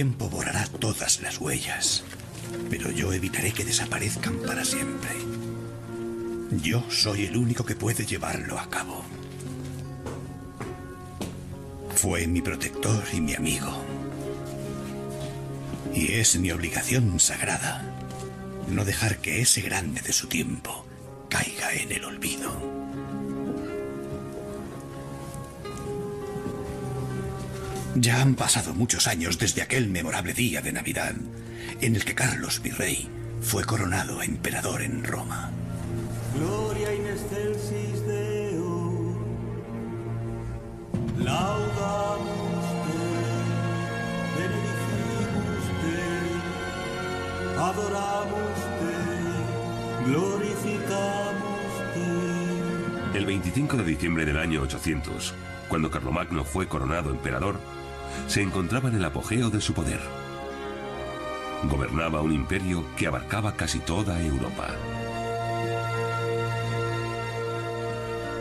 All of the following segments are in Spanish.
tiempo borrará todas las huellas, pero yo evitaré que desaparezcan para siempre. Yo soy el único que puede llevarlo a cabo. Fue mi protector y mi amigo. Y es mi obligación sagrada no dejar que ese grande de su tiempo caiga en el olvido. Ya han pasado muchos años desde aquel memorable día de Navidad en el que Carlos Virrey fue coronado emperador en Roma. Gloria in excelsis Deo, laudamus Te, benedicimus Te, adoramus Te, glorificamos Te. El 25 de diciembre del año 800, cuando Carlomagno fue coronado emperador, se encontraba en el apogeo de su poder. Gobernaba un imperio que abarcaba casi toda Europa.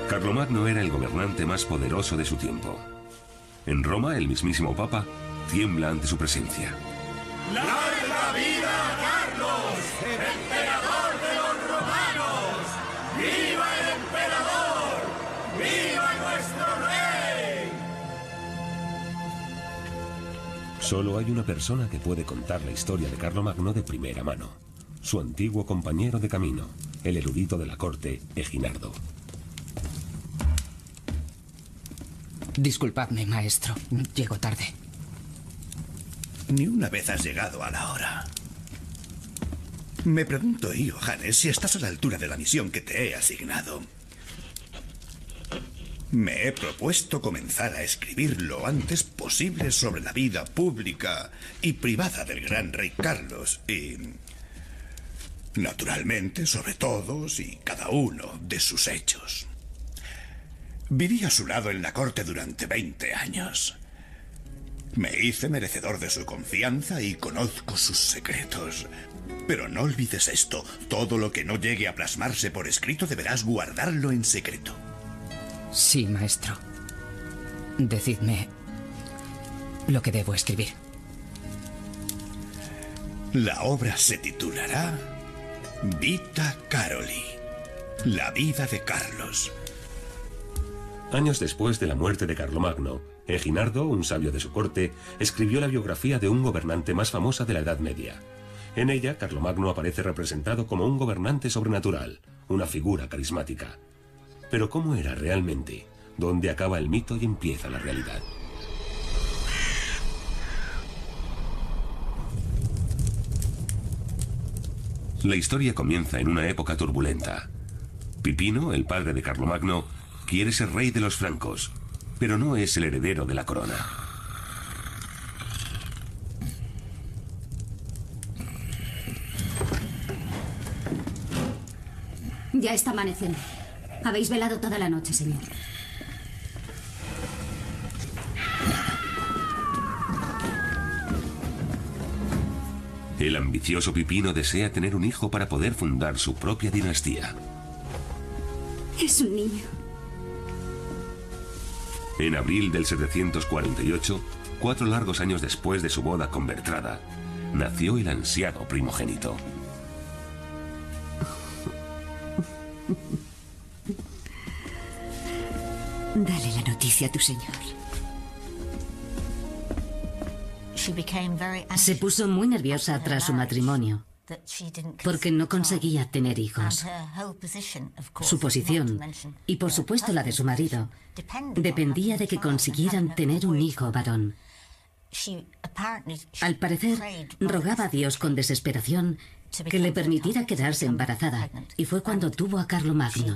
Carlomagno era el gobernante más poderoso de su tiempo. En Roma, el mismísimo Papa tiembla ante su presencia. ¡Larga vida a Carlos, emperador de los romanos! ¡Viva el emperador! ¡Viva nuestro rey! Solo hay una persona que puede contar la historia de Carlomagno de primera mano. Su antiguo compañero de camino, el erudito de la corte, Eginardo. Disculpadme, maestro. Llego tarde. Ni una vez has llegado a la hora. Me pregunto, Johannes, si estás a la altura de la misión que te he asignado. Me he propuesto comenzar a escribir lo antes posible sobre la vida pública y privada del gran rey Carlos y, naturalmente, sobre todos y cada uno de sus hechos. Viví a su lado en la corte durante 20 años. Me hice merecedor de su confianza y conozco sus secretos. Pero no olvides esto, todo lo que no llegue a plasmarse por escrito deberás guardarlo en secreto. Sí, maestro. Decidme lo que debo escribir. La obra se titulará Vita Caroli, la vida de Carlos. Años después de la muerte de Carlomagno, Eginardo, un sabio de su corte, escribió la biografía de un gobernante más famosa de la Edad Media. En ella, Carlomagno aparece representado como un gobernante sobrenatural, una figura carismática. Pero ¿cómo era realmente? ¿Dónde acaba el mito y empieza la realidad? La historia comienza en una época turbulenta. Pipino, el padre de Carlomagno, quiere ser rey de los francos, pero no es el heredero de la corona. Ya está amaneciendo. Habéis velado toda la noche, señor. El ambicioso Pipino desea tener un hijo para poder fundar su propia dinastía. Es un niño. En abril del 748, 4 largos años después de su boda con Bertrada, nació el ansiado primogénito. Dale la noticia a tu señor. Se puso muy nerviosa tras su matrimonio, porque no conseguía tener hijos. Su posición, y por supuesto la de su marido, dependía de que consiguieran tener un hijo varón. Al parecer, rogaba a Dios con desesperación que le permitiera quedarse embarazada, y fue cuando tuvo a Carlomagno.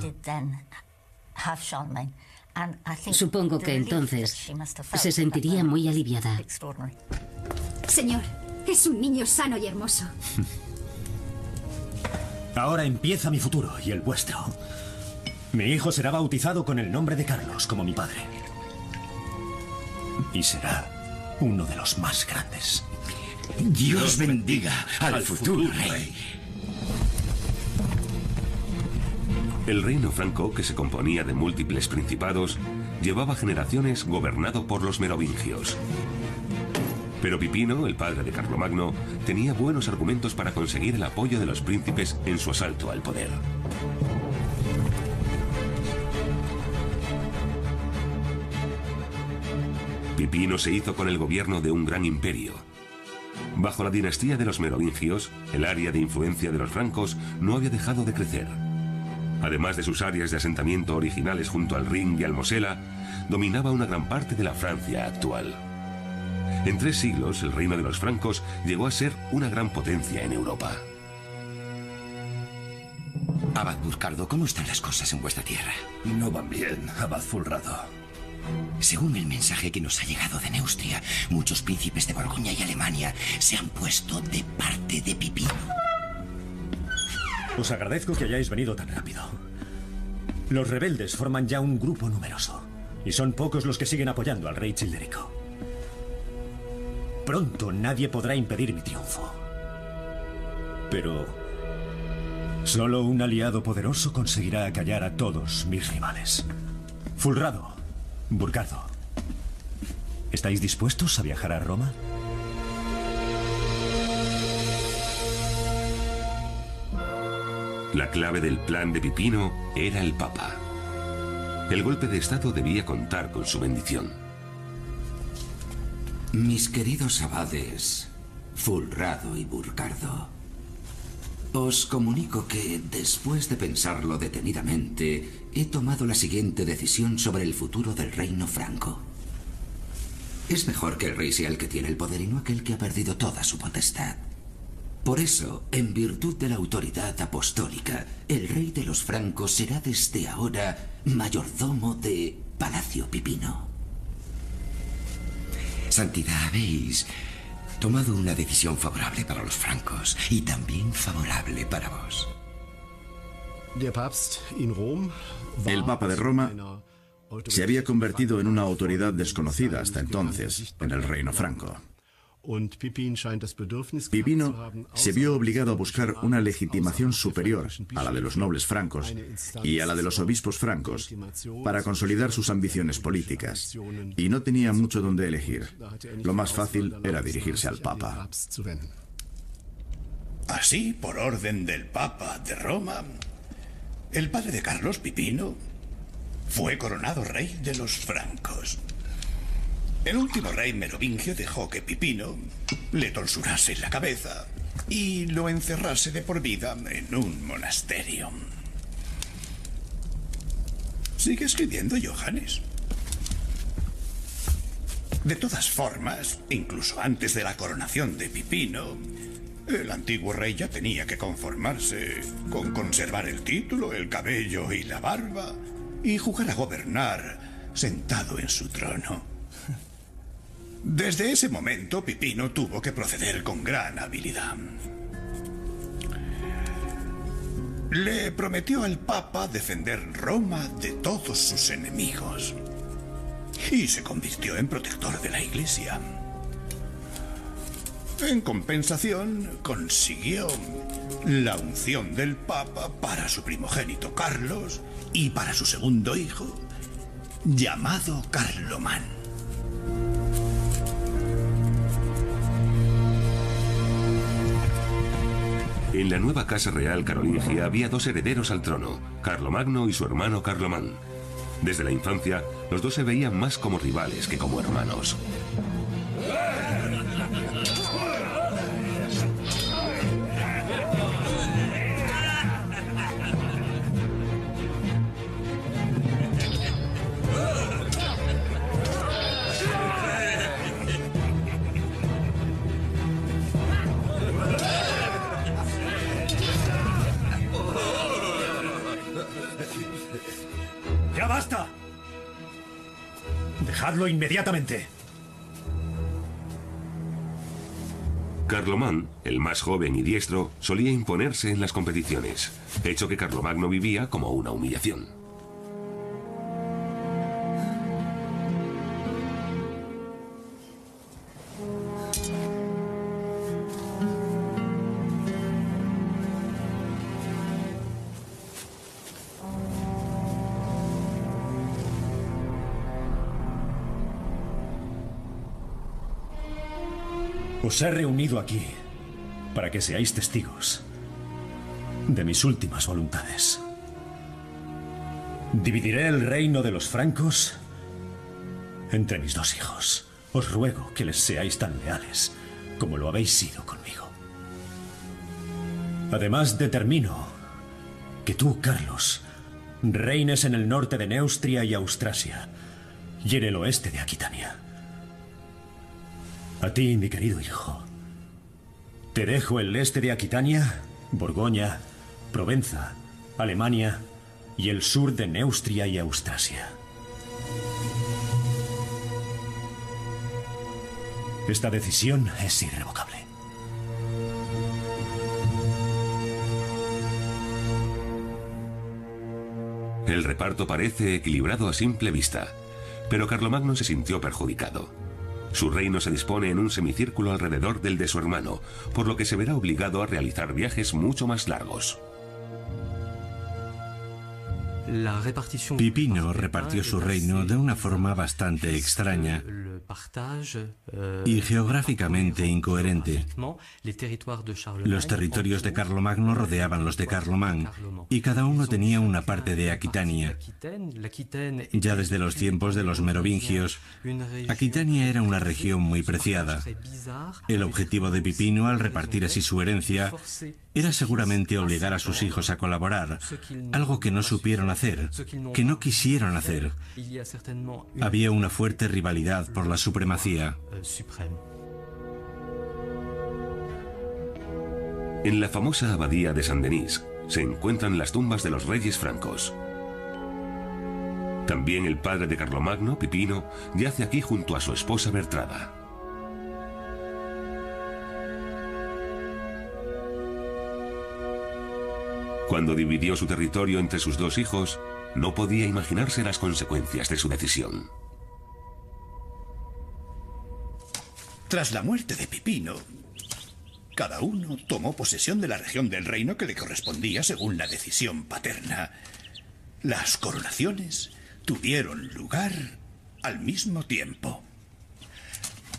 Supongo que entonces se sentiría muy aliviada. Señor, es un niño sano y hermoso. Ahora empieza mi futuro y el vuestro. Mi hijo será bautizado con el nombre de Carlos, como mi padre. Y será uno de los más grandes. Dios bendiga al futuro rey. El reino franco, que se componía de múltiples principados, llevaba generaciones gobernado por los merovingios. Pero Pipino, el padre de Carlomagno, tenía buenos argumentos para conseguir el apoyo de los príncipes en su asalto al poder. Pipino se hizo con el gobierno de un gran imperio. Bajo la dinastía de los merovingios, el área de influencia de los francos no había dejado de crecer. Además de sus áreas de asentamiento originales junto al Rin y al Mosela, dominaba una gran parte de la Francia actual. En 3 siglos, el reino de los francos llegó a ser una gran potencia en Europa. Abad Burcardo, ¿cómo están las cosas en vuestra tierra? No van bien, Abad Fulrado. Según el mensaje que nos ha llegado de Neustria, muchos príncipes de Borgoña y Alemania se han puesto de parte de Pipino. Os agradezco que hayáis venido tan rápido. Los rebeldes forman ya un grupo numeroso, y son pocos los que siguen apoyando al rey Childerico. Pronto nadie podrá impedir mi triunfo. Pero solo un aliado poderoso conseguirá acallar a todos mis rivales. Fulrado, Burcardo, ¿estáis dispuestos a viajar a Roma? La clave del plan de Pipino era el Papa. El golpe de Estado debía contar con su bendición. Mis queridos abades, Fulrado y Burcardo, os comunico que, después de pensarlo detenidamente, he tomado la siguiente decisión sobre el futuro del reino franco. Es mejor que el rey sea el que tiene el poder y no aquel que ha perdido toda su potestad. Por eso, en virtud de la autoridad apostólica, el rey de los francos será desde ahora mayordomo de Palacio Pipino. Santidad, habéis tomado una decisión favorable para los francos y también favorable para vos. El Papa de Roma se había convertido en una autoridad desconocida hasta entonces en el reino franco. Pipino se vio obligado a buscar una legitimación superior a la de los nobles francos y a la de los obispos francos para consolidar sus ambiciones políticas, y no tenía mucho donde elegir. Lo más fácil era dirigirse al Papa. Así, por orden del Papa de Roma, el padre de Carlos, Pipino, fue coronado rey de los francos. El último rey merovingio dejó que Pipino le torturase la cabeza y lo encerrase de por vida en un monasterio. Sigue escribiendo, Johannes. De todas formas, incluso antes de la coronación de Pipino, el antiguo rey ya tenía que conformarse con conservar el título, el cabello y la barba y jugar a gobernar sentado en su trono. Desde ese momento, Pipino tuvo que proceder con gran habilidad. Le prometió al Papa defender Roma de todos sus enemigos y se convirtió en protector de la Iglesia. En compensación, consiguió la unción del Papa para su primogénito Carlos y para su segundo hijo, llamado Carlomán. En la nueva casa real carolingia había 2 herederos al trono, Carlomagno y su hermano Carlomán. Desde la infancia, los dos se veían más como rivales que como hermanos. ¡Ya basta! ¡Dejadlo inmediatamente! Carlomán, el más joven y diestro, solía imponerse en las competiciones, hecho que Carlomagno vivía como una humillación. Os he reunido aquí para que seáis testigos de mis últimas voluntades. Dividiré el reino de los francos entre mis 2 hijos. Os ruego que les seáis tan leales como lo habéis sido conmigo. Además, determino que tú, Carlos, reines en el norte de Neustria y Austrasia y en el oeste de Aquitania. A ti, mi querido hijo, te dejo el este de Aquitania, Borgoña, Provenza, Alemania y el sur de Neustria y Austrasia. Esta decisión es irrevocable. El reparto parece equilibrado a simple vista, pero Carlomagno se sintió perjudicado. Su reino se dispone en un semicírculo alrededor del de su hermano, por lo que se verá obligado a realizar viajes mucho más largos. Pipino repartió su reino de una forma bastante extraña y geográficamente incoherente. Los territorios de Carlomagno rodeaban los de Carlomán y cada uno tenía una parte de Aquitania. Ya desde los tiempos de los merovingios, Aquitania era una región muy preciada. El objetivo de Pipino al repartir así su herencia era seguramente obligar a sus hijos a colaborar, algo que no supieron hacer, que no quisieron hacer. Había una fuerte rivalidad por la supremacía. En la famosa abadía de Saint-Denis se encuentran las tumbas de los reyes francos. También el padre de Carlomagno, Pipino, yace aquí junto a su esposa Bertrada. Cuando dividió su territorio entre sus 2 hijos, no podía imaginarse las consecuencias de su decisión. Tras la muerte de Pipino, cada uno tomó posesión de la región del reino que le correspondía según la decisión paterna. Las coronaciones tuvieron lugar al mismo tiempo.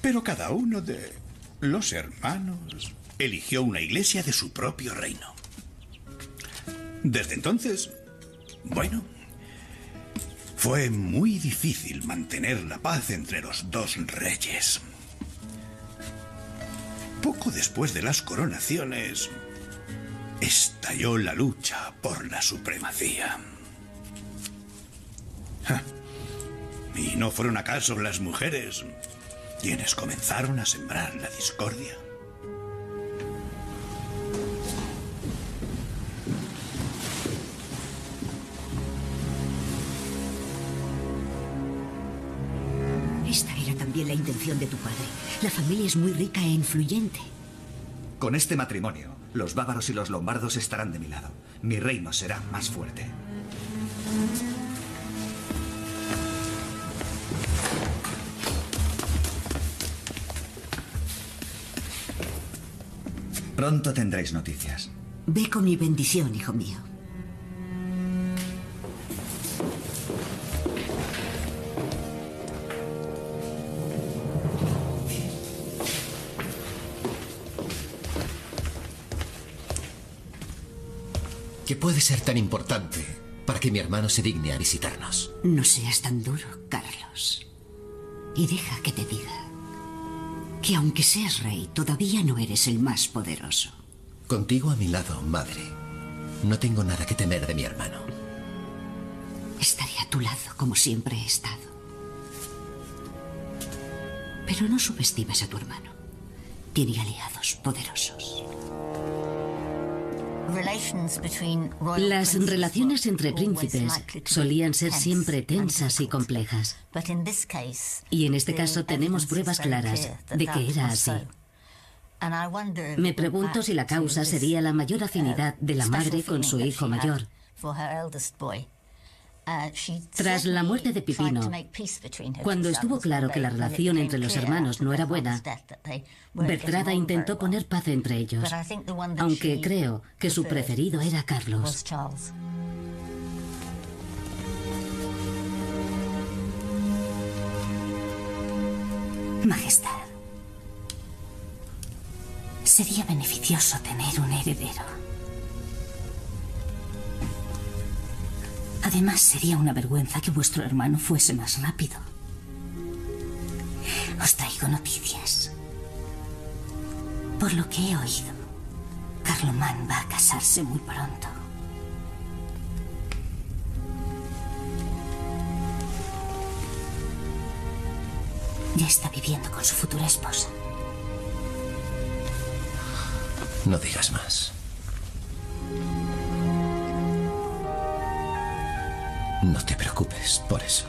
Pero cada uno de los hermanos eligió una iglesia de su propio reino. Desde entonces, bueno, fue muy difícil mantener la paz entre los 2 reyes. Poco después de las coronaciones, estalló la lucha por la supremacía. ¿Y no fueron acaso las mujeres quienes comenzaron a sembrar la discordia? Esta era también la intención de tu padre. La familia es muy rica e influyente. Con este matrimonio, los bávaros y los lombardos estarán de mi lado. Mi reino será más fuerte. Pronto tendréis noticias. Ve con mi bendición, hijo mío. ¿Qué puede ser tan importante para que mi hermano se digne a visitarnos? No seas tan duro, Carlos. Y deja que te diga que aunque seas rey, todavía no eres el más poderoso. Contigo a mi lado, madre, no tengo nada que temer de mi hermano. Estaré a tu lado como siempre he estado. Pero no subestimes a tu hermano. Tiene aliados poderosos. Las relaciones entre príncipes solían ser siempre tensas y complejas. Y en este caso tenemos pruebas claras de que era así. Me pregunto si la causa sería la mayor afinidad de la madre con su hijo mayor. Tras la muerte de Pipino, cuando estuvo claro que la relación entre los hermanos no era buena, Bertrada intentó poner paz entre ellos, aunque creo que su preferido era Carlos. Majestad, Sería beneficioso tener un heredero. Además, sería una vergüenza que vuestro hermano fuese más rápido. Os traigo noticias. Por lo que he oído, Carloman va a casarse muy pronto. Ya está viviendo con su futura esposa. No digas más. No te preocupes por eso.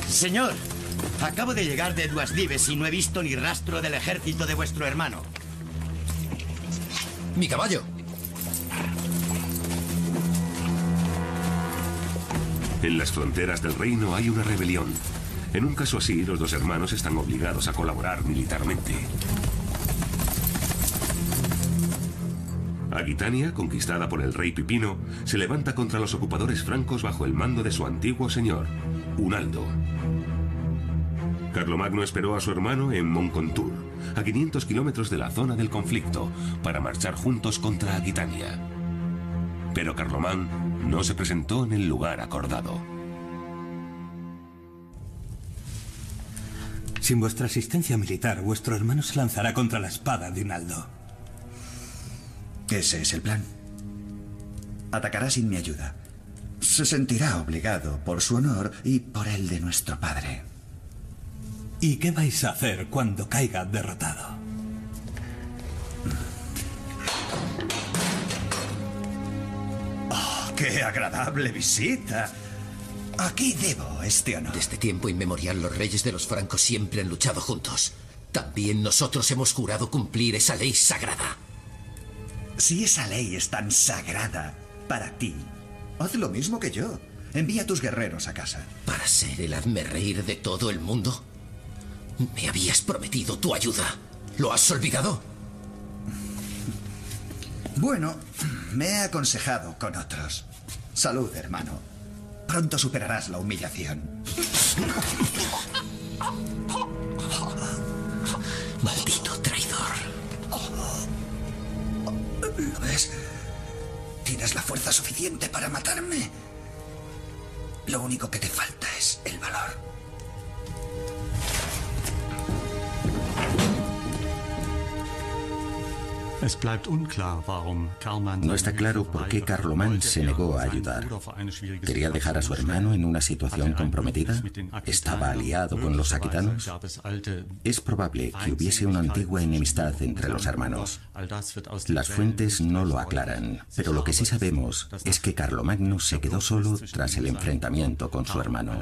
Señor, acabo de llegar de Duas Dives y no he visto ni rastro del ejército de vuestro hermano. ¡Mi caballo! En las fronteras del reino hay una rebelión. En un caso así, los dos hermanos están obligados a colaborar militarmente. Aquitania, conquistada por el rey Pipino, se levanta contra los ocupadores francos bajo el mando de su antiguo señor, Unaldo. Carlomagno esperó a su hermano en Moncontour, a 500 kilómetros de la zona del conflicto, para marchar juntos contra Aquitania. Pero Carlomán no se presentó en el lugar acordado. Sin vuestra asistencia militar, vuestro hermano se lanzará contra la espada de Unaldo. Ese es el plan. Atacará sin mi ayuda. Se sentirá obligado por su honor y por el de nuestro padre. ¿Y qué vais a hacer cuando caiga derrotado? ¡Oh, qué agradable visita! Aquí debo este honor. Desde tiempo inmemorial los reyes de los francos siempre han luchado juntos. También nosotros hemos jurado cumplir esa ley sagrada. Si esa ley es tan sagrada para ti, haz lo mismo que yo. Envía a tus guerreros a casa. ¿Para ser el hazmerreír de todo el mundo? Me habías prometido tu ayuda. ¿Lo has olvidado? Bueno, me he aconsejado con otros. Salud, hermano. Pronto superarás la humillación. Maldito traidor. ¿Lo ves? Tienes la fuerza suficiente para matarme. Lo único que te falta es el valor. No está claro por qué Carlomán se negó a ayudar. ¿Quería dejar a su hermano en una situación comprometida? ¿Estaba aliado con los aquitanos? Es probable que hubiese una antigua enemistad entre los hermanos. Las fuentes no lo aclaran, pero lo que sí sabemos es que Carlomagno se quedó solo tras el enfrentamiento con su hermano.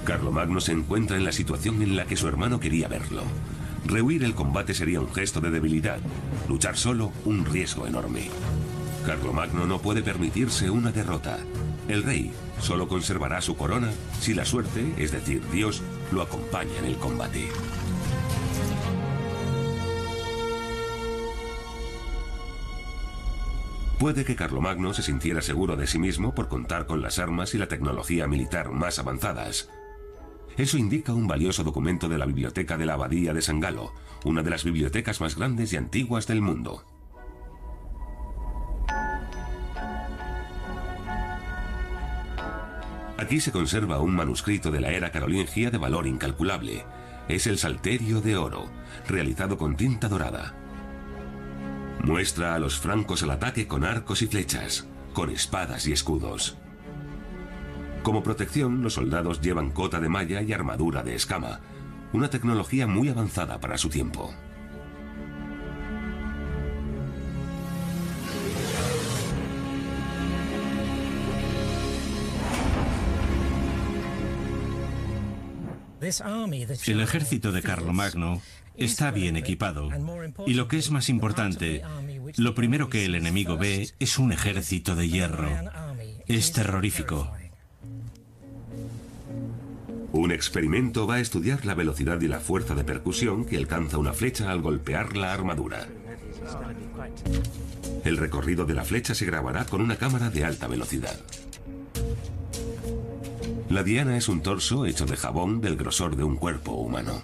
Carlomagno se encuentra en la situación en la que su hermano quería verlo. Rehuir el combate sería un gesto de debilidad. Luchar solo, un riesgo enorme. Carlomagno no puede permitirse una derrota. El rey solo conservará su corona si la suerte, es decir, Dios, lo acompaña en el combate. Puede que Carlomagno se sintiera seguro de sí mismo por contar con las armas y la tecnología militar más avanzadas. Eso indica un valioso documento de la biblioteca de la Abadía de San Galo, una de las bibliotecas más grandes y antiguas del mundo. Aquí se conserva un manuscrito de la era carolingia de valor incalculable. Es el Salterio de Oro, realizado con tinta dorada. Muestra a los francos al ataque con arcos y flechas, con espadas y escudos. Como protección, los soldados llevan cota de malla y armadura de escama, una tecnología muy avanzada para su tiempo. El ejército de Carlomagno está bien equipado, y lo que es más importante, lo primero que el enemigo ve es un ejército de hierro. Es terrorífico. Un experimento va a estudiar la velocidad y la fuerza de percusión que alcanza una flecha al golpear la armadura. El recorrido de la flecha se grabará con una cámara de alta velocidad. La diana es un torso hecho de jabón del grosor de un cuerpo humano.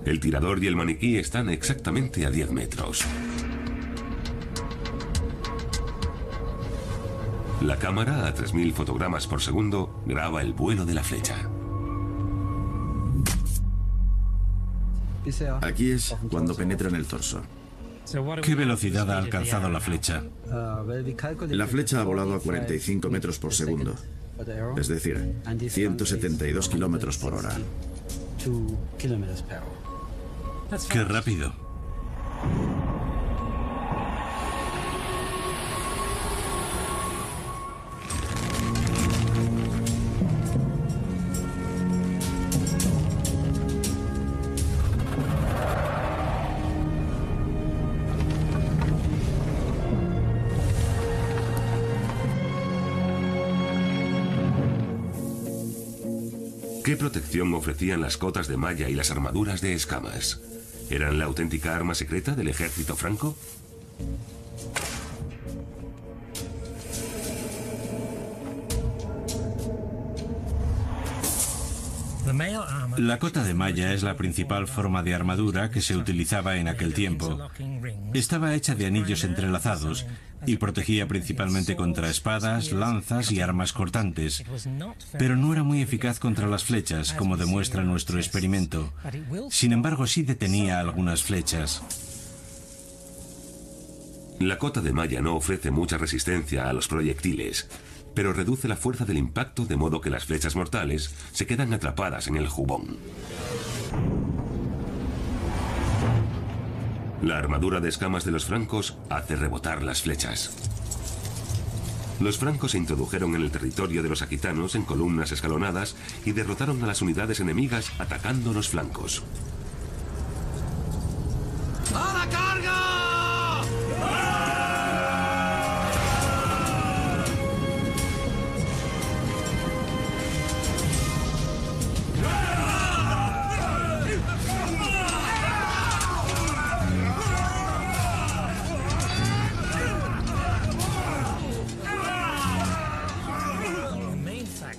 El tirador y el maniquí están exactamente a 10 metros. La cámara, a 3000 fotogramas por segundo, graba el vuelo de la flecha. Aquí es cuando penetra en el torso. ¿Qué velocidad ha alcanzado la flecha? La flecha ha volado a 45 metros por segundo, es decir, 172 kilómetros por hora. ¡Qué rápido! ¿Qué protección ofrecían las cotas de malla y las armaduras de escamas? ¿Eran la auténtica arma secreta del ejército franco? La cota de malla es la principal forma de armadura que se utilizaba en aquel tiempo. Estaba hecha de anillos entrelazados y protegía principalmente contra espadas, lanzas y armas cortantes, pero no era muy eficaz contra las flechas, como demuestra nuestro experimento. Sin embargo, sí detenía algunas flechas. La cota de malla no ofrece mucha resistencia a los proyectiles, pero reduce la fuerza del impacto de modo que las flechas mortales se quedan atrapadas en el jubón. La armadura de escamas de los francos hace rebotar las flechas. Los francos se introdujeron en el territorio de los aquitanos en columnas escalonadas y derrotaron a las unidades enemigas atacando los flancos. ¡A la carga!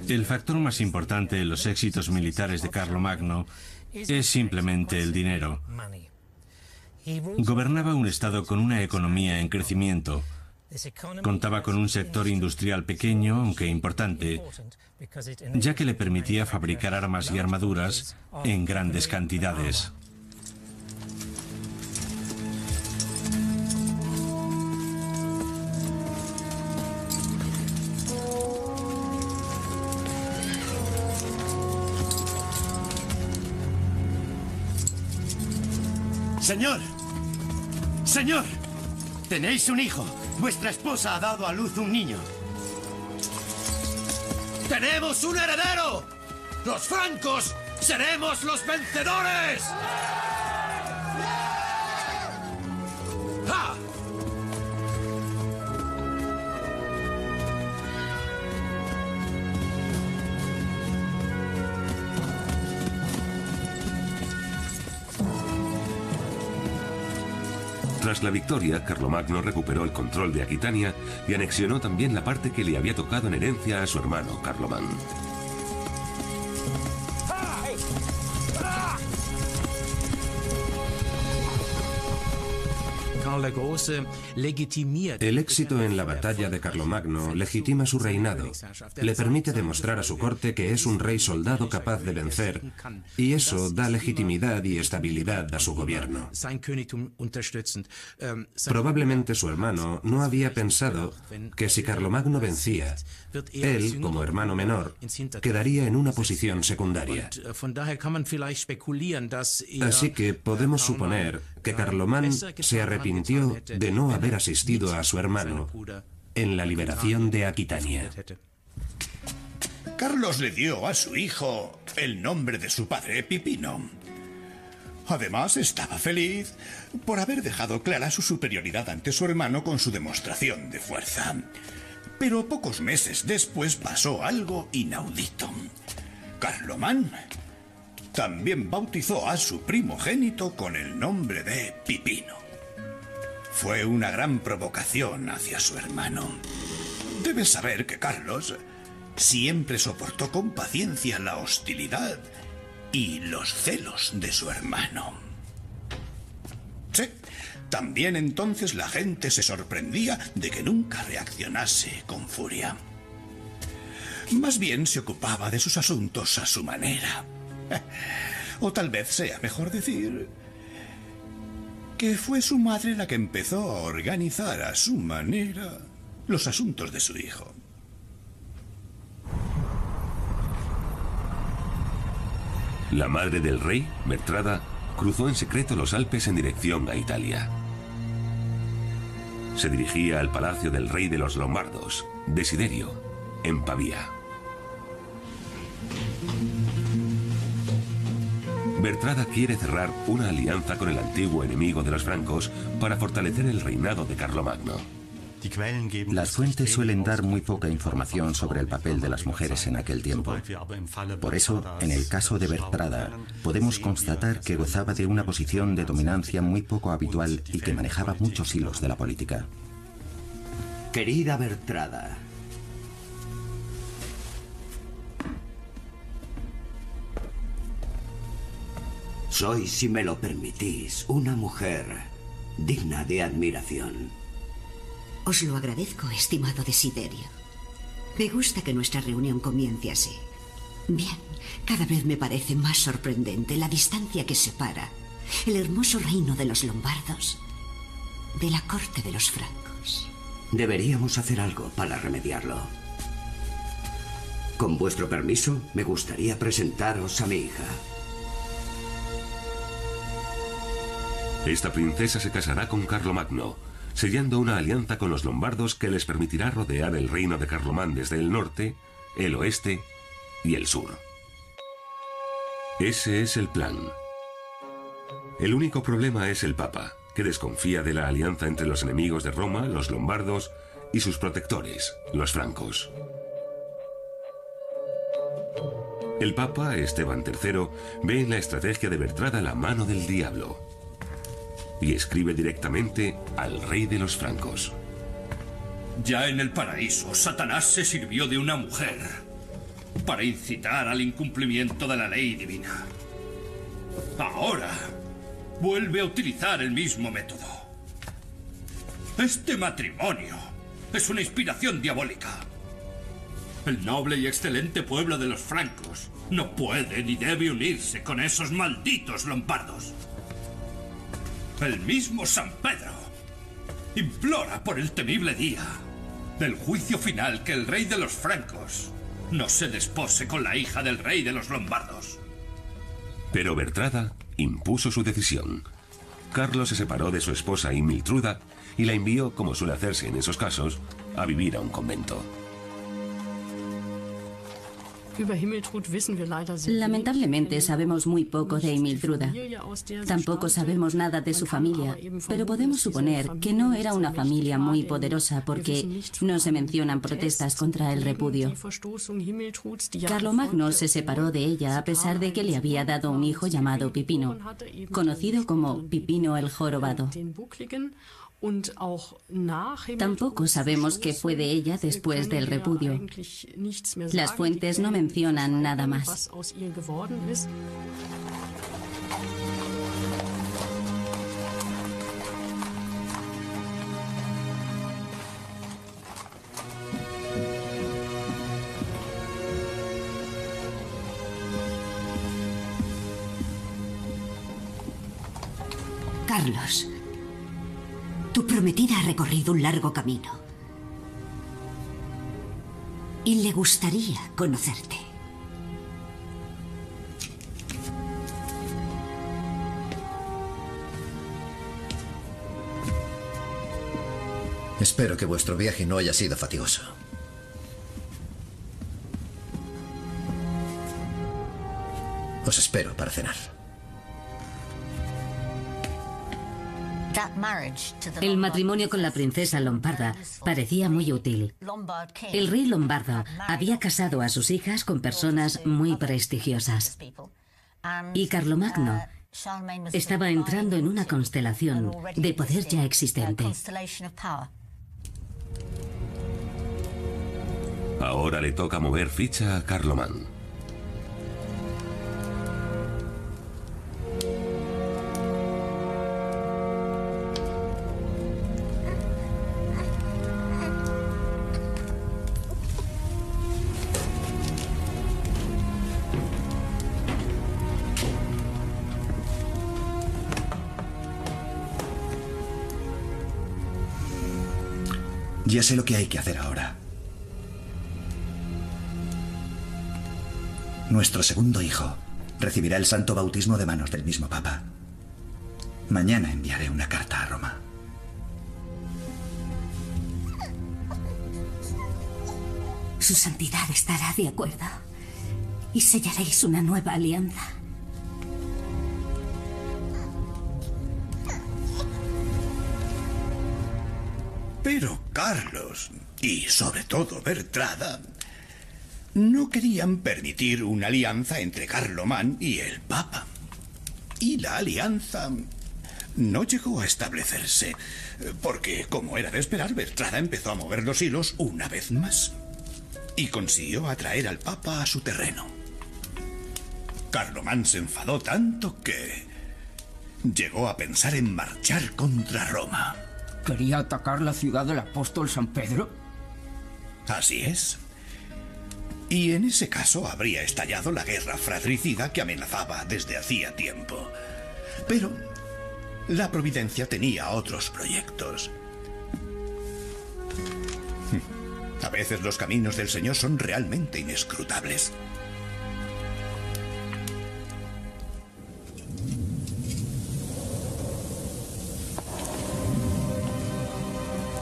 El factor más importante en los éxitos militares de Carlomagno es simplemente el dinero. Gobernaba un estado con una economía en crecimiento. Contaba con un sector industrial pequeño, aunque importante, ya que le permitía fabricar armas y armaduras en grandes cantidades. ¡Señor! ¡Señor! Tenéis un hijo. Vuestra esposa ha dado a luz un niño. ¡Tenemos un heredero! ¡Los francos seremos los vencedores! ¡Ja! Tras la victoria, Carlomagno recuperó el control de Aquitania y anexionó también la parte que le había tocado en herencia a su hermano Carlomán. El éxito en la batalla de Carlomagno legitima su reinado. Le permite demostrar a su corte que es un rey soldado capaz de vencer, y eso da legitimidad y estabilidad a su gobierno. Probablemente su hermano no había pensado que si Carlomagno vencía, él, como hermano menor, quedaría en una posición secundaria. Así que podemos suponer que Carlomán se arrepintió de no haber asistido a su hermano en la liberación de Aquitania. Carlos le dio a su hijo el nombre de su padre, Pipino. Además, estaba feliz por haber dejado clara su superioridad ante su hermano con su demostración de fuerza. Pero pocos meses después pasó algo inaudito. Carlomán también bautizó a su primogénito con el nombre de Pipino. Fue una gran provocación hacia su hermano. Debes saber que Carlos siempre soportó con paciencia la hostilidad y los celos de su hermano. Sí, también entonces la gente se sorprendía de que nunca reaccionase con furia. Más bien se ocupaba de sus asuntos a su manera. O tal vez sea mejor decir que fue su madre la que empezó a organizar a su manera los asuntos de su hijo. La madre del rey, Bertrada, cruzó en secreto los Alpes en dirección a Italia. Se dirigía al palacio del rey de los Lombardos, Desiderio, en Pavía. Bertrada quiere cerrar una alianza con el antiguo enemigo de los francos para fortalecer el reinado de Carlomagno. Las fuentes suelen dar muy poca información sobre el papel de las mujeres en aquel tiempo. Por eso, en el caso de Bertrada, podemos constatar que gozaba de una posición de dominancia muy poco habitual y que manejaba muchos hilos de la política. Querida Bertrada, soy, si me lo permitís, una mujer digna de admiración. Os lo agradezco, estimado Desiderio. Me gusta que nuestra reunión comience así. Bien, cada vez me parece más sorprendente la distancia que separa el hermoso reino de los lombardos de la corte de los francos. Deberíamos hacer algo para remediarlo. Con vuestro permiso, me gustaría presentaros a mi hija. Esta princesa se casará con Carlomagno, sellando una alianza con los lombardos que les permitirá rodear el reino de Carlomán desde el norte, el oeste y el sur. Ese es el plan. El único problema es el Papa, que desconfía de la alianza entre los enemigos de Roma, los lombardos, y sus protectores, los francos. El Papa, Esteban III, ve en la estrategia de Bertrada la mano del diablo y escribe directamente al rey de los francos. Ya en el paraíso, Satanás se sirvió de una mujer para incitar al incumplimiento de la ley divina. Ahora vuelve a utilizar el mismo método. Este matrimonio es una inspiración diabólica. El noble y excelente pueblo de los francos no puede ni debe unirse con esos malditos lombardos. El mismo San Pedro implora por el temible día del juicio final que el rey de los francos no se despose con la hija del rey de los lombardos. Pero Bertrada impuso su decisión. Carlos se separó de su esposa Imiltruda y la envió, como suele hacerse en esos casos, a vivir a un convento. Lamentablemente sabemos muy poco de Imiltruda. Tampoco sabemos nada de su familia, pero podemos suponer que no era una familia muy poderosa porque no se mencionan protestas contra el repudio. Carlomagno se separó de ella a pesar de que le había dado un hijo llamado Pipino, conocido como Pipino el Jorobado. Tampoco sabemos qué fue de ella después del repudio. Las fuentes no mencionan nada más. Carlos, tu prometida ha recorrido un largo camino y le gustaría conocerte. Espero que vuestro viaje no haya sido fatigoso. Os espero para cenar. El matrimonio con la princesa lombarda parecía muy útil. El rey lombardo había casado a sus hijas con personas muy prestigiosas. Y Carlomagno estaba entrando en una constelación de poder ya existente. Ahora le toca mover ficha a Carlomán. Ya sé lo que hay que hacer ahora. Nuestro segundo hijo recibirá el santo bautismo de manos del mismo Papa. Mañana enviaré una carta a Roma. Su santidad estará de acuerdo y sellaréis una nueva alianza. Pero Carlos, y sobre todo Bertrada, no querían permitir una alianza entre Carlomán y el Papa. Y la alianza no llegó a establecerse, porque, como era de esperar, Bertrada empezó a mover los hilos una vez más y consiguió atraer al Papa a su terreno. Carlomán se enfadó tanto que llegó a pensar en marchar contra Roma. ¿Quería atacar la ciudad del apóstol San Pedro? Así es. Y en ese caso habría estallado la guerra fratricida que amenazaba desde hacía tiempo. Pero la providencia tenía otros proyectos. A veces los caminos del Señor son realmente inescrutables.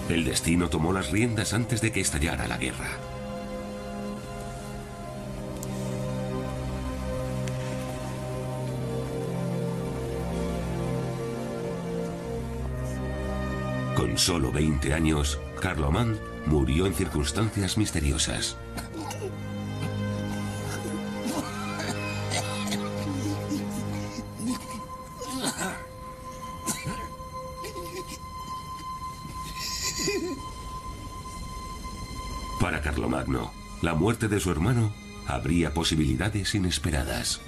El destino tomó las riendas antes de que estallara la guerra. Con solo 20 años, Carlomán murió en circunstancias misteriosas. Para Carlomagno, la muerte de su hermano abría posibilidades inesperadas.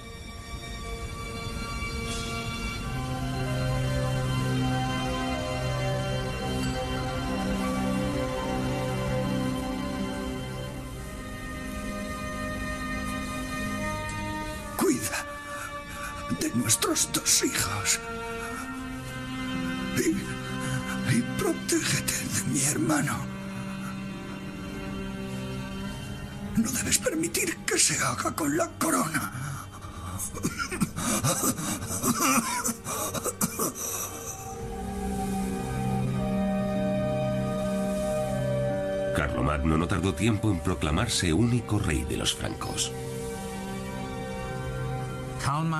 Cuida de nuestros dos hijos y protégete de mi hermano. No debes permitir que se haga con la corona. Carlomagno no tardó tiempo en proclamarse único rey de los francos.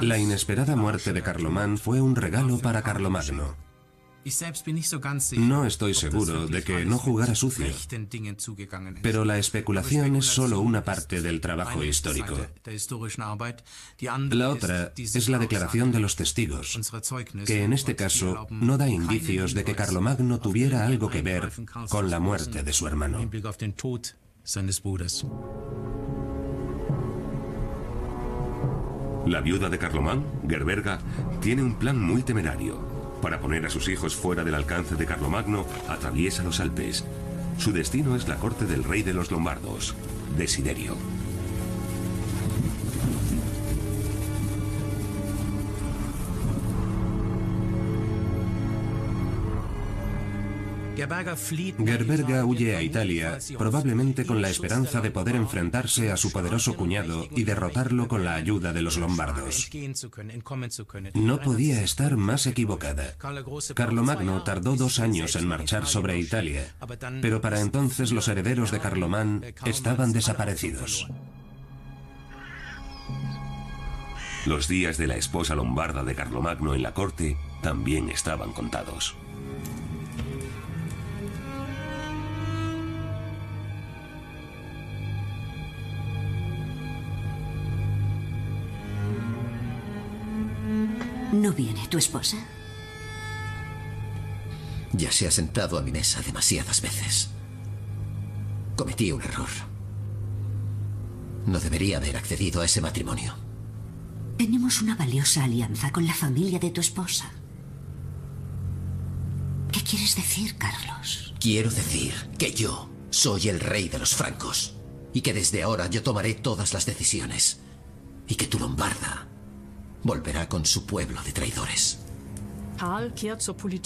La inesperada muerte de Carlomán fue un regalo para Carlomagno. No estoy seguro de que no jugara sucio, pero la especulación es solo una parte del trabajo histórico. La otra es la declaración de los testigos, que en este caso no da indicios de que Carlomagno tuviera algo que ver con la muerte de su hermano. La viuda de Carlomán, Gerberga, tiene un plan muy temerario. Para poner a sus hijos fuera del alcance de Carlomagno, atraviesa los Alpes. Su destino es la corte del rey de los lombardos, Desiderio. Gerberga huye a Italia, probablemente con la esperanza de poder enfrentarse a su poderoso cuñado y derrotarlo con la ayuda de los lombardos. No podía estar más equivocada. Carlomagno tardó 2 años en marchar sobre Italia, pero para entonces los herederos de Carlomán estaban desaparecidos. Los días de la esposa lombarda de Carlomagno en la corte también estaban contados. ¿No viene tu esposa? Ya se ha sentado a mi mesa demasiadas veces. Cometí un error. No debería haber accedido a ese matrimonio. Tenemos una valiosa alianza con la familia de tu esposa. ¿Qué quieres decir, Carlos? Quiero decir que yo soy el rey de los francos y que desde ahora yo tomaré todas las decisiones y que tu lombarda volverá con su pueblo de traidores.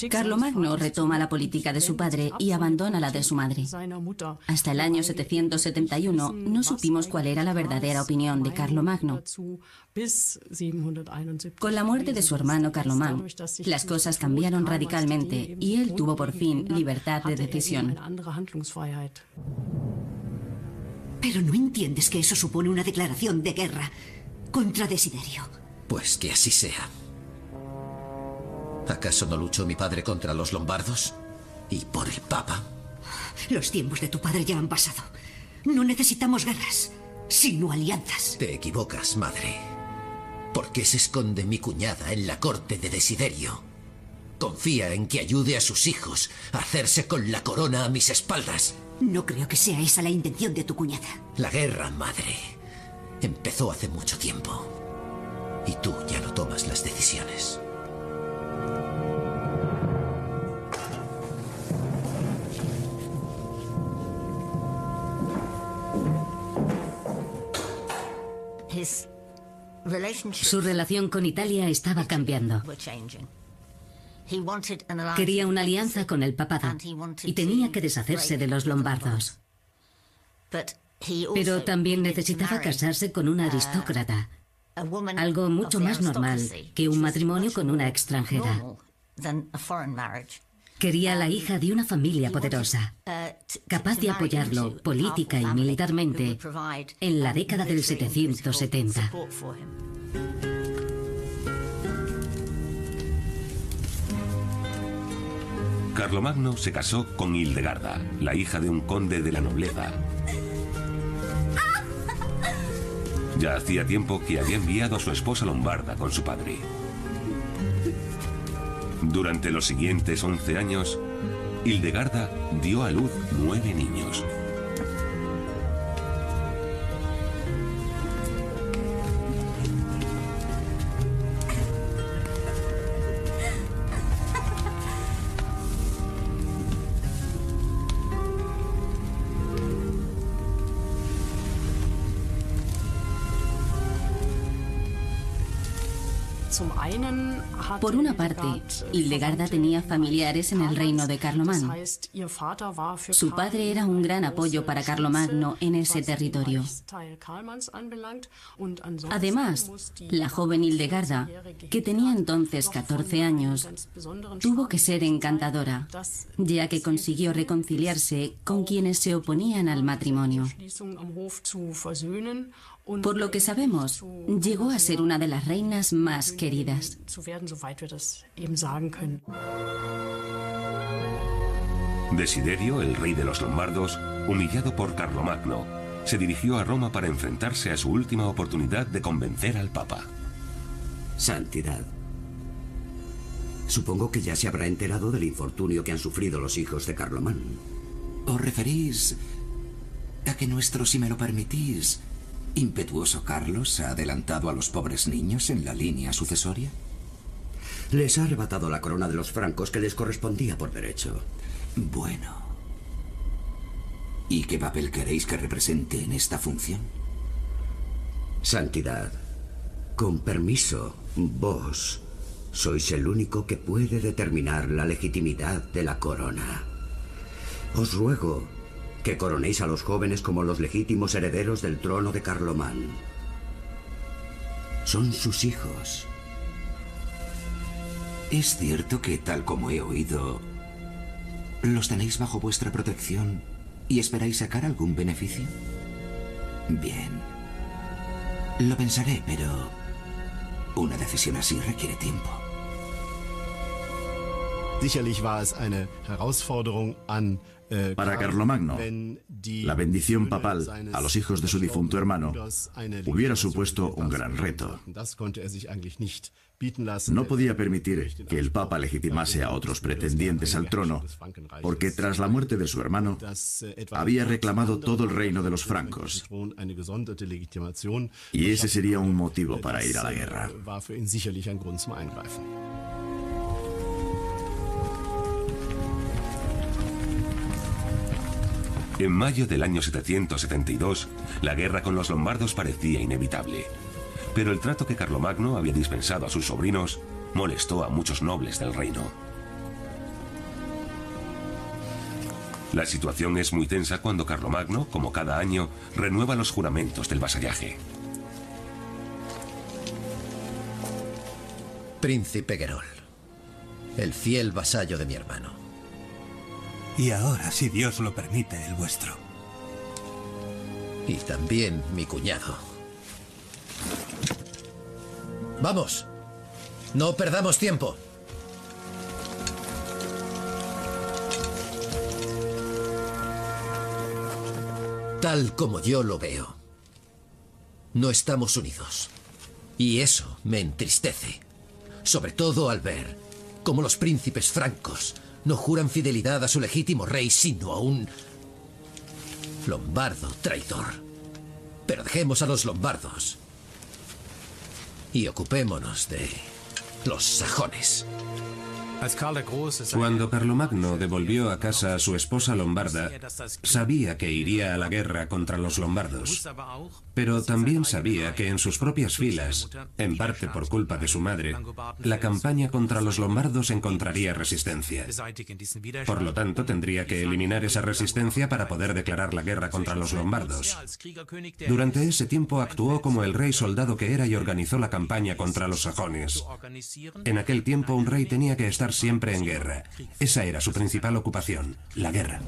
Carlomagno retoma la política de su padre y abandona la de su madre. Hasta el año 771 no supimos cuál era la verdadera opinión de Carlomagno. Con la muerte de su hermano Carlomán, las cosas cambiaron radicalmente y él tuvo por fin libertad de decisión. Pero no entiendes que eso supone una declaración de guerra contra Desiderio. Pues que así sea. ¿Acaso no luchó mi padre contra los lombardos? ¿Y por el Papa? Los tiempos de tu padre ya han pasado. No necesitamos guerras, sino alianzas. Te equivocas, madre. ¿Por qué se esconde mi cuñada en la corte de Desiderio? Confía en que ayude a sus hijos a hacerse con la corona a mis espaldas. No creo que sea esa la intención de tu cuñada. La guerra, madre, empezó hace mucho tiempo. Y tú ya no tomas las decisiones. Su relación con Italia estaba cambiando. Quería una alianza con el papado y tenía que deshacerse de los lombardos. Pero también necesitaba casarse con una aristócrata, algo mucho más normal que un matrimonio con una extranjera. Quería la hija de una familia poderosa, capaz de apoyarlo política y militarmente en la década del 770. Carlomagno se casó con Hildegarda, la hija de un conde de la nobleza. Ya hacía tiempo que había enviado a su esposa lombarda con su padre. Durante los siguientes 11 años, Hildegarda dio a luz 9 niños. Por una parte, Hildegarda tenía familiares en el reino de Carlomán. Su padre era un gran apoyo para Carlomagno en ese territorio. Además, la joven Hildegarda, que tenía entonces 14 años, tuvo que ser encantadora, ya que consiguió reconciliarse con quienes se oponían al matrimonio. Por lo que sabemos, llegó a ser una de las reinas más queridas. Desiderio, el rey de los lombardos, humillado por Carlomagno, se dirigió a Roma para enfrentarse a su última oportunidad de convencer al Papa. Santidad, supongo que ya se habrá enterado del infortunio que han sufrido los hijos de Carlomán. ¿Os referís a que nuestro, si me lo permitís, impetuoso Carlos ha adelantado a los pobres niños en la línea sucesoria? Les ha arrebatado la corona de los francos que les correspondía por derecho. Bueno. ¿Y qué papel queréis que represente en esta función? Santidad, con permiso, vos sois el único que puede determinar la legitimidad de la corona. Os ruego que coronéis a los jóvenes como los legítimos herederos del trono de Carlomán. Son sus hijos. ¿Es cierto que, tal como he oído, los tenéis bajo vuestra protección y esperáis sacar algún beneficio? Bien. Lo pensaré, pero una decisión así requiere tiempo. Para Carlomagno, la bendición papal a los hijos de su difunto hermano hubiera supuesto un gran reto. No podía permitir que el Papa legitimase a otros pretendientes al trono, porque tras la muerte de su hermano había reclamado todo el reino de los francos, y ese sería un motivo para ir a la guerra. En mayo del año 772, la guerra con los lombardos parecía inevitable. Pero el trato que Carlomagno había dispensado a sus sobrinos molestó a muchos nobles del reino. La situación es muy tensa cuando Carlomagno, como cada año, renueva los juramentos del vasallaje. Príncipe Guerol, el fiel vasallo de mi hermano. Y ahora, si Dios lo permite, el vuestro. Y también mi cuñado. ¡Vamos! ¡No perdamos tiempo! Tal como yo lo veo, no estamos unidos. Y eso me entristece. Sobre todo al ver cómo los príncipes francos no juran fidelidad a su legítimo rey, sino a un lombardo traidor. Pero dejemos a los lombardos y ocupémonos de los sajones. Cuando Carlomagno devolvió a casa a su esposa lombarda, sabía que iría a la guerra contra los lombardos. Pero también sabía que en sus propias filas, en parte por culpa de su madre, la campaña contra los lombardos encontraría resistencia. Por lo tanto, tendría que eliminar esa resistencia para poder declarar la guerra contra los lombardos. Durante ese tiempo actuó como el rey soldado que era y organizó la campaña contra los sajones. En aquel tiempo un rey tenía que estar siempre en guerra. Esa era su principal ocupación, la guerra.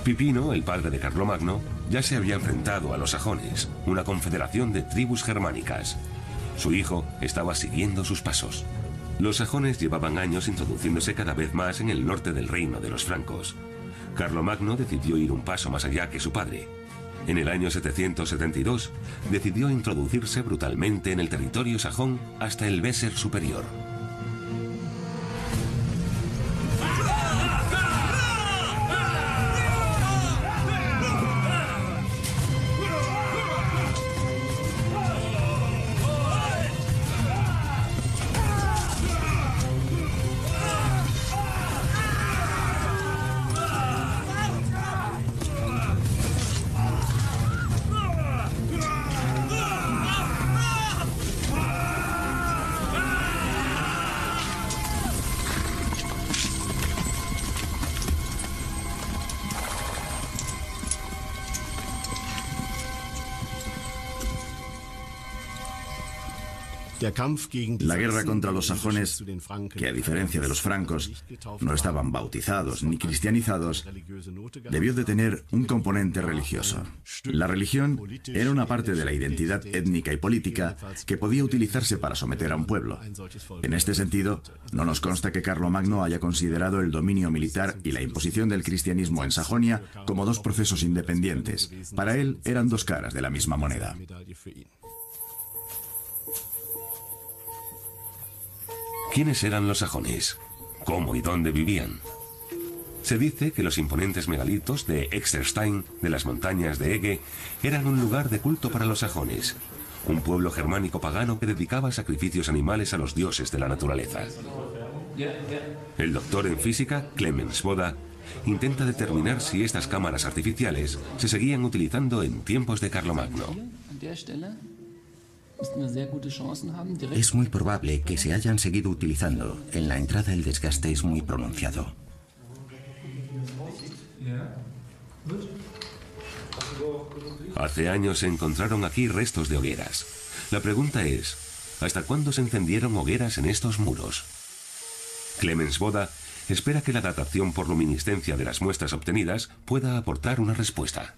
Pipino, el padre de Carlomagno, ya se había enfrentado a los sajones, una confederación de tribus germánicas. Su hijo estaba siguiendo sus pasos. Los sajones llevaban años introduciéndose cada vez más en el norte del reino de los francos. Carlomagno decidió ir un paso más allá que su padre. En el año 772, decidió introducirse brutalmente en el territorio sajón hasta el Weser superior. La guerra contra los sajones, que a diferencia de los francos no estaban bautizados ni cristianizados, debió de tener un componente religioso. La religión era una parte de la identidad étnica y política que podía utilizarse para someter a un pueblo. En este sentido, no nos consta que Carlomagno haya considerado el dominio militar y la imposición del cristianismo en Sajonia como dos procesos independientes. Para él eran dos caras de la misma moneda. ¿Quiénes eran los sajones? ¿Cómo y dónde vivían? Se dice que los imponentes megalitos de Exterstein, de las montañas de Ege, eran un lugar de culto para los sajones, un pueblo germánico pagano que dedicaba sacrificios animales a los dioses de la naturaleza. El doctor en física, Clemens Boda, intenta determinar si estas cámaras artificiales se seguían utilizando en tiempos de Carlomagno. Es muy probable que se hayan seguido utilizando. En la entrada el desgaste es muy pronunciado. Hace años se encontraron aquí restos de hogueras. La pregunta es, ¿hasta cuándo se encendieron hogueras en estos muros? Clemens Boda espera que la datación por luminiscencia de las muestras obtenidas pueda aportar una respuesta.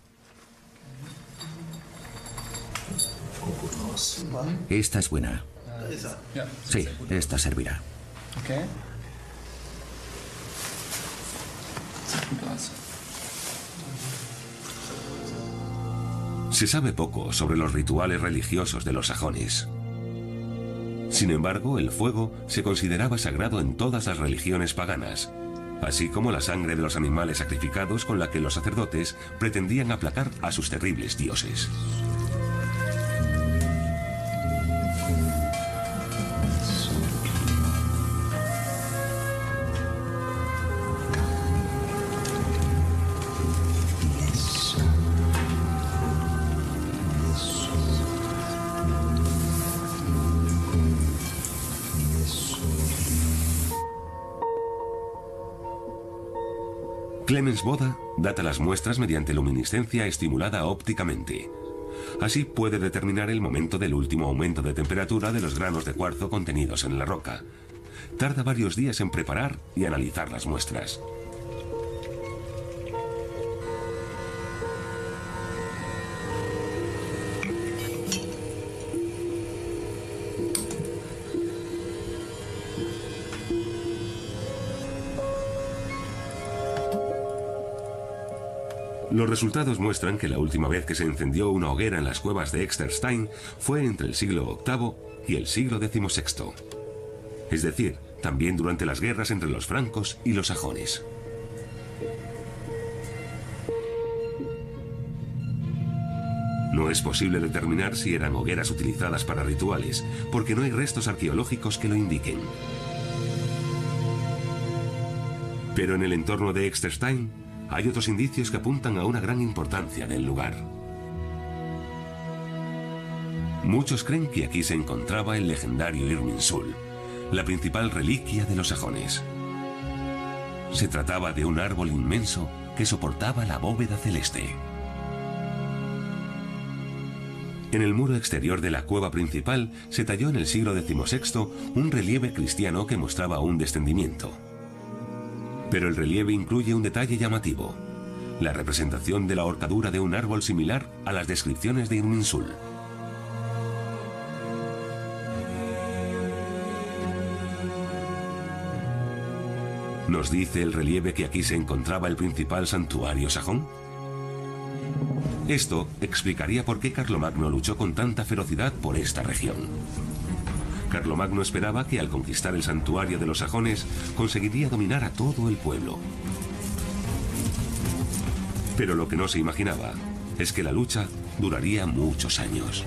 Esta es buena. Sí, esta servirá. Se sabe poco sobre los rituales religiosos de los sajones. Sin embargo, el fuego se consideraba sagrado en todas las religiones paganas, así como la sangre de los animales sacrificados con la que los sacerdotes pretendían aplacar a sus terribles dioses. Clemens Boda data las muestras mediante luminiscencia estimulada ópticamente. Así puede determinar el momento del último aumento de temperatura de los granos de cuarzo contenidos en la roca. Tarda varios días en preparar y analizar las muestras. Los resultados muestran que la última vez que se encendió una hoguera en las cuevas de Exterstein fue entre el siglo VIII y el siglo XVI. Es decir, también durante las guerras entre los francos y los sajones. No es posible determinar si eran hogueras utilizadas para rituales, porque no hay restos arqueológicos que lo indiquen. Pero en el entorno de Exterstein hay otros indicios que apuntan a una gran importancia del lugar. Muchos creen que aquí se encontraba el legendario Irminsul, la principal reliquia de los sajones. Se trataba de un árbol inmenso que soportaba la bóveda celeste. En el muro exterior de la cueva principal se talló en el siglo XVI un relieve cristiano que mostraba un descendimiento. Pero el relieve incluye un detalle llamativo: la representación de la horcadura de un árbol similar a las descripciones de Irminsul. ¿Nos dice el relieve que aquí se encontraba el principal santuario sajón? Esto explicaría por qué Carlomagno luchó con tanta ferocidad por esta región. Carlomagno esperaba que al conquistar el santuario de los sajones conseguiría dominar a todo el pueblo. Pero lo que no se imaginaba es que la lucha duraría muchos años.